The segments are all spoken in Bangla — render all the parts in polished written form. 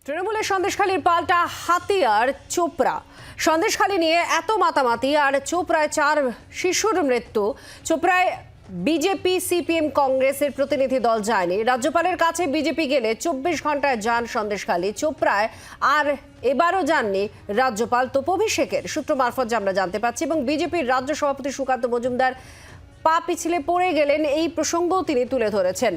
তৃণমূলের সন্দেশখালীর পাল্টা হাতিয়ার চোপড়া। সন্দেশখালী নিয়ে এত মাতামাতি আর চোপড়ায় 4 শিশুর মৃত্যু। চোপড়ায় বিজেপি সিপিএম কংগ্রেসের প্রতিনিধি দল যায়নি। রাজ্যপালের কাছে বিজেপি গেলে 24 ঘন্টায় যান সন্দেশখালী। চোপড়ায় আর এবারও যাননি রাজ্যপাল তোপভিষেকের সূত্র মারফত আমরা জানতে পারছি। এবং বিজেপির রাজ্য সভাপতি সুকান্ত মজুমদার পা পিছলে পড়ে গেলেন, এই প্রসঙ্গও তিনি তুলে ধরেছেন।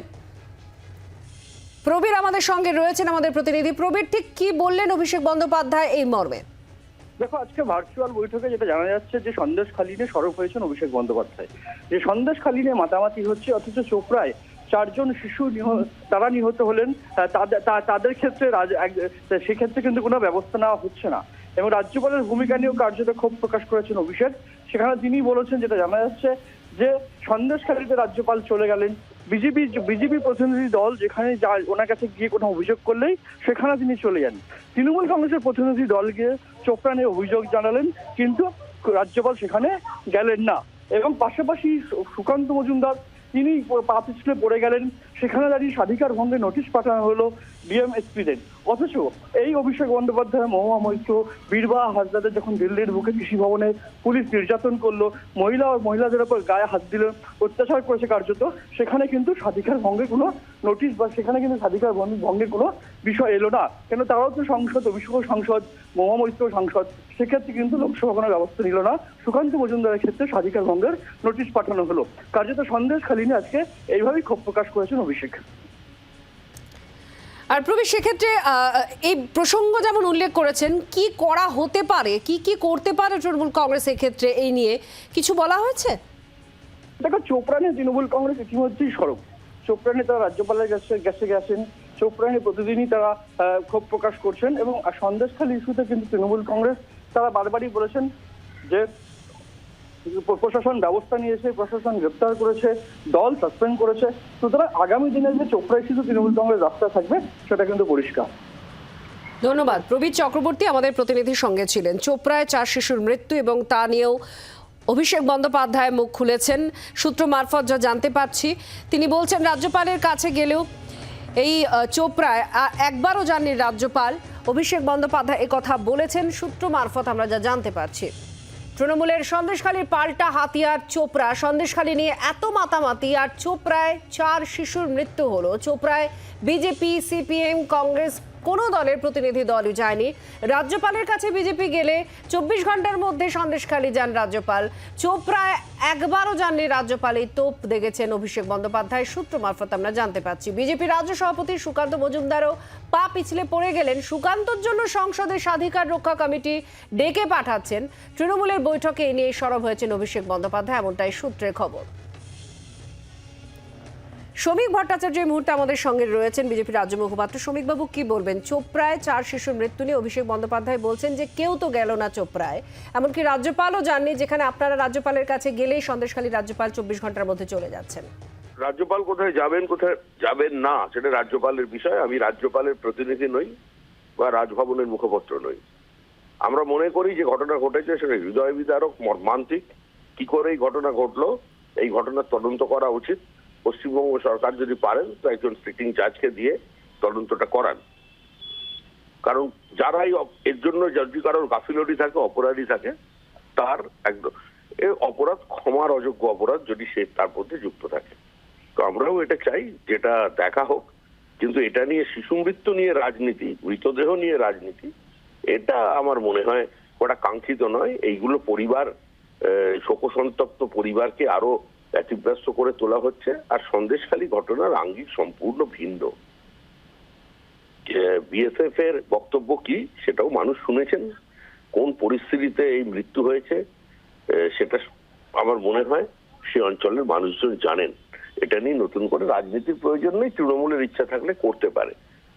প্রবীর আমাদের সঙ্গে রয়েছেন, আমাদের প্রতিনিধি। প্রবীর, ঠিক কি বললেন অভিষেক বন্দ্যোপাধ্যায় এই মর্মে? দেখো, আজকে ভার্চুয়াল বৈঠকে যেটা জানা যাচ্ছে যে সন্দেশখালী নিয়ে সরব হয়েছেন অভিষেক বন্দ্যোপাধ্যায়। যে সন্দেশখালী নিয়ে মাতামাতি হচ্ছে, অথচ চোপড়ায় 4 জন শিশু তারা নিহত হলেন, তাদের ক্ষেত্রে সেক্ষেত্রে কিন্তু কোনো ব্যবস্থা নেওয়া হচ্ছে না। এবং রাজ্যপালের ভূমিকা নিয়েও কার্যত ক্ষোভ প্রকাশ করেছেন অভিষেক। সেখানে তিনি বলেছেন, যেটা জানা যাচ্ছে যে সন্দেশখালীতে রাজ্যপাল চলে গেলেন, বিজেপি প্রতিনিধি দল যেখানে ওনার কাছে গিয়ে কোনো অভিযোগ করলেই সেখানে তিনি চলে যান। তৃণমূল কংগ্রেসের প্রতিনিধি দল গিয়ে চোপড়া নিয়ে অভিযোগ জানালেন, কিন্তু রাজ্যপাল সেখানে গেলেন না। এবং পাশাপাশি সুকান্ত মজুমদার তিনি পা পিছলে পড়ে গেলেন। সেখানে দাঁড়িয়ে স্বাধিকার ভঙ্গের নোটিশ পাঠানো হলো ডিএমএসপিদের। অথচ এই অভিষেক বন্দ্যোপাধ্যায় মহুয়া মৈত্র, বীরবাহা হাসদাদের যখন দিল্লির বুকে কৃষি ভবনে পুলিশ নির্যাতন করলো, মহিলাদের উপর গায়ে হাত দিল, অত্যাচার করেছে কার্যত, সেখানে কিন্তু স্বাধিকার ভঙ্গের কোনো নোটিশ বা সেখানে কিন্তু স্বাধিকার ভঙ্গের কোনো বিষয় এলো না। কেন, তারাও তো সংসদ, অভিষেক সংসদ, মহুয়া মৈত্র সংসদ, সেক্ষেত্রে কিন্তু লোকসভা কোনো ব্যবস্থা নিল না। সুকান্ত মজুমদারের ক্ষেত্রে স্বাধিকার ভঙ্গের নোটিশ পাঠানো হলো। কার্যত সন্দেশখালী নিয়ে আজকে এইভাবেই ক্ষোভ প্রকাশ করেছেন অভিষেক। আর প্রবীর, সেক্ষেত্রে এই প্রসঙ্গ যেমন উল্লেখ করেছেন, কি করা হতে পারে, কি করতে পারে তৃণমূল কংগ্রেস ক্ষেত্রে, এই নিয়ে কিছু বলা হয়েছে? দেখো, চোপড়া নিয়ে তৃণমূল কংগ্রেস ইতিমধ্যেই সরব। চোপড়া নিয়ে তারা রাজ্যপালের কাছে গেছেন, চোপড়া নিয়ে প্রতিদিনই তারা ক্ষোভ প্রকাশ করছেন। এবং সন্দেশখালী ইস্যুতে কিন্তু তৃণমূল কংগ্রেস তারা বারবারই বলেছেন যে প্রশাসন ব্যবস্থা নিয়েছে, প্রশাসন গ্রেপ্তার করেছে, দল সাসপেন্ড করেছে। সুতরাং আগামী দিনে যে চোপড়া ইস্যুতে তৃণমূল কংগ্রেস রাস্তায় থাকবে সেটা কিন্তু পরিষ্কার। ধন্যবাদ। প্রবীর চক্রবর্তী আমাদের প্রতিনিধির সঙ্গে ছিলেন। চোপড়ায় 4 শিশুর মৃত্যু এবং তা নিয়েও অভিষেক বন্দ্যোপাধ্যায় মুখ খুলেছেন। সূত্র মারফত যা জানতে পারছি, তিনি বলছেন রাজ্যপালের কাছে গেলেও এই চোপড়ায় একবারও যাননি রাজ্যপাল। অভিষেক বন্দ্যোপাধ্যায় কথা বলেছেন, সূত্র মারফত আমরা যা জানতে পারছি। তৃণমূলের সন্দেশখালীর পাল্টা হাতিয়ার চোপড়া। সন্দেশখালী নিয়ে এত মাতামাতি আর চোপড়ায় 4 শিশুর মৃত্যু হলো। চোপড়ায় বিজেপি সিপিএম কংগ্রেস কোনো দলের প্রতিনিধি দলই যায়নি। রাজ্যপালের কাছে বিজেপি গেলে 24 ঘন্টার মধ্যে সন্দেশখালী যান রাজ্যপাল। চোপড়ায় একবারও যাননি রাজ্যপাল। এই তোপ দেখেছেন অভিষেক বন্দ্যোপাধ্যায়, সূত্র মারফত আমরা জানতে পারছি। বিজেপি রাজ্য সভাপতি সুকান্ত মজুমদারও পা পিছলে পড়ে গেলেন। সুকান্তর জন্য সংসদে স্বাধিকার রক্ষা কমিটি ডেকে পাঠাচ্ছেন। তৃণমূলের বৈঠকে এ নিয়ে সরব হয়েছেন অভিষেক বন্দ্যোপাধ্যায়, এমনটাই সূত্রের খবর। শ্রমিক ভট্টাচার্য এই মুহূর্তে আমাদের সঙ্গে রয়েছেন, বিজেপি রাজ্য মুখপাত্র। শ্রমিকবাবু, কি বলবেন? চোপড়ায় 4 শিশুর মৃত্যু নিয়ে অভিষেক বন্দ্যোপাধ্যায় বলছেন যে কেউ তো গেল না চোপড়ায়, এমনকি রাজ্যপালও যাননি, যেখানে আপনারা রাজ্যপালের কাছে গেলেই সন্দেশখালী রাজ্যপাল 24 ঘন্টার মধ্যে চলে যাচ্ছেন। রাজ্যপাল কোথায় যাবেন কোথায় যাবেন না সেটা রাজ্যপালের বিষয়। আমি রাজ্যপালের প্রতিনিধি নই বা রাজভবনের মুখপত্র নই। আমরা মনে করি যে ঘটনা ঘটেছে সেটা হৃদয় বিদারক, মর্মান্তিক। কি করে এই ঘটনা ঘটলো, এই ঘটনার তদন্ত করা উচিত। পশ্চিমবঙ্গ সরকার যদি পারেন তো একজন সিটিং জাজকে দিয়ে তদন্তটা করান। কারণ যারাই এর জন্য যদি কারোর গাফিলতি থাকে, অপরাধী থাকে, তার একদম এ অপরাধ ক্ষমার অযোগ্য অপরাধ যদি সে তার মধ্যে যুক্ত থাকে। তো আমরাও এটা চাই, যেটা দেখা হোক। কিন্তু এটা নিয়ে শিশু মৃত্যু নিয়ে রাজনীতি, মৃতদেহ নিয়ে রাজনীতি, এটা আমার মনে হয় ওটা কাঙ্ক্ষিত নয়। এইগুলো পরিবার, শোকসন্তপ্ত পরিবারকে আরো ব্যতিব্যস্ত করে তোলা হচ্ছে। আর সন্দেশখালী ঘটনার আঙ্গিক সম্পূর্ণ ভিন্ন। বিএসএফ এর বক্তব্য কি সেটাও মানুষ শুনেছেন। কোন পরিস্থিতিতে এই মৃত্যু হয়েছে সেটা আমার মনে হয় সে অঞ্চলের মানুষজন জানেন। এটা নিয়ে নতুন করে রাজনীতির প্রয়োজন নেই। তৃণমূলের ইচ্ছা থাকলে করতে পারে।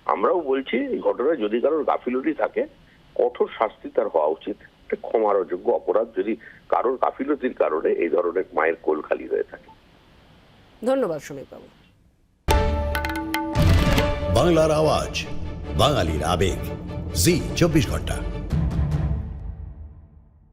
আমরাও বলছি এই ঘটনায় যদি কারোর গাফিলতি থাকে কঠোর শাস্তি তার হওয়া উচিত। ক্ষমার অযোগ্য অপরাধ যদি কারোর গাফিলতির কারণে এই ধরনের মায়ের কোল খালি হয়ে থাকে। ধন্যবাদ শ্রমিকবাবু। বাংলার আওয়াজ, বাঙালির আবেগ, জি 24 ঘন্টা।